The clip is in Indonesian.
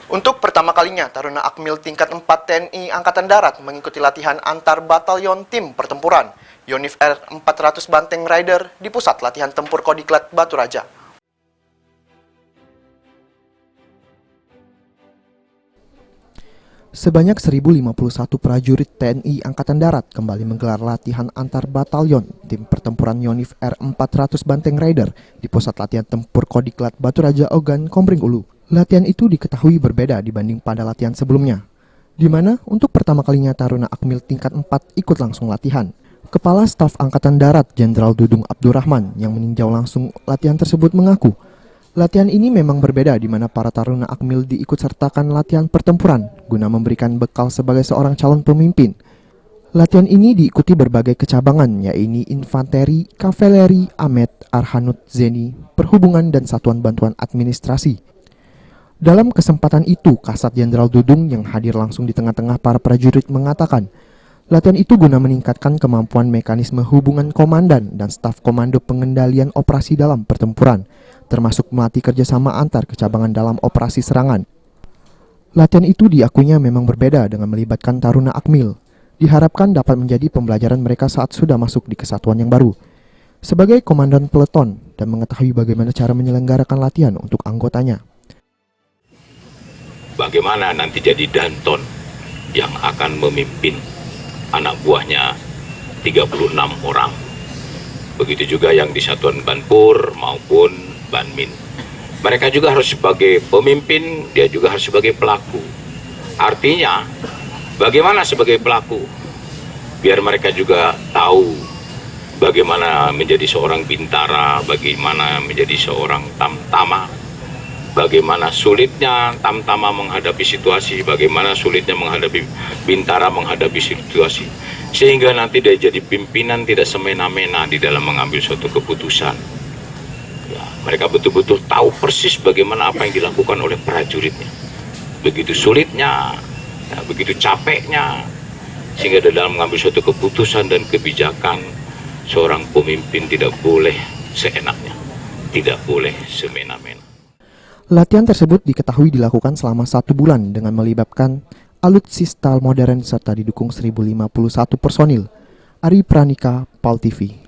Untuk pertama kalinya, Taruna Akmil tingkat 4 TNI Angkatan Darat mengikuti latihan antar batalion tim pertempuran Yonif R400 Banteng Rider di Pusat Latihan Tempur Kodiklat Batu Raja. Sebanyak 1.051 prajurit TNI Angkatan Darat kembali menggelar latihan antar batalion tim pertempuran Yonif R400 Banteng Rider di Pusat Latihan Tempur Kodiklat Batu Raja Ogan, Komering Ulu. Latihan itu diketahui berbeda dibanding pada latihan sebelumnya, di mana untuk pertama kalinya Taruna Akmil tingkat 4 ikut langsung latihan. Kepala Staf Angkatan Darat Jenderal Dudung Abdurrahman yang meninjau langsung latihan tersebut mengaku, latihan ini memang berbeda di mana para Taruna Akmil diikut sertakan latihan pertempuran guna memberikan bekal sebagai seorang calon pemimpin. Latihan ini diikuti berbagai kecabangan, yaitu infanteri, kavaleri, amet, arhanut, zeni, perhubungan, dan satuan bantuan administrasi. Dalam kesempatan itu, Kasat Jenderal Dudung yang hadir langsung di tengah-tengah para prajurit mengatakan, latihan itu guna meningkatkan kemampuan mekanisme hubungan komandan dan staf komando pengendalian operasi dalam pertempuran, termasuk melatih kerjasama antar kecabangan dalam operasi serangan. Latihan itu diakuinya memang berbeda dengan melibatkan Taruna Akmil. Diharapkan dapat menjadi pembelajaran mereka saat sudah masuk di kesatuan yang baru. Sebagai komandan peleton dan mengetahui bagaimana cara menyelenggarakan latihan untuk anggotanya. Bagaimana nanti jadi Danton yang akan memimpin anak buahnya 36 orang. Begitu juga yang di Satuan Banpur maupun Banmin. Mereka juga harus sebagai pemimpin, dia juga harus sebagai pelaku. Artinya, bagaimana sebagai pelaku? Biar mereka juga tahu bagaimana menjadi seorang bintara, bagaimana menjadi seorang tamtama, bagaimana sulitnya tamtama menghadapi situasi, bagaimana sulitnya menghadapi bintara menghadapi situasi, sehingga nanti dia jadi pimpinan tidak semena-mena di dalam mengambil suatu keputusan. Ya, mereka betul-betul tahu persis bagaimana apa yang dilakukan oleh prajuritnya. Begitu sulitnya, ya, begitu capeknya, sehingga dalam mengambil suatu keputusan dan kebijakan, seorang pemimpin tidak boleh seenaknya, tidak boleh semena-mena. Latihan tersebut diketahui dilakukan selama 1 bulan dengan melibatkan alutsista modern serta didukung 1.051 personil. Ari Pranika, PAL TV.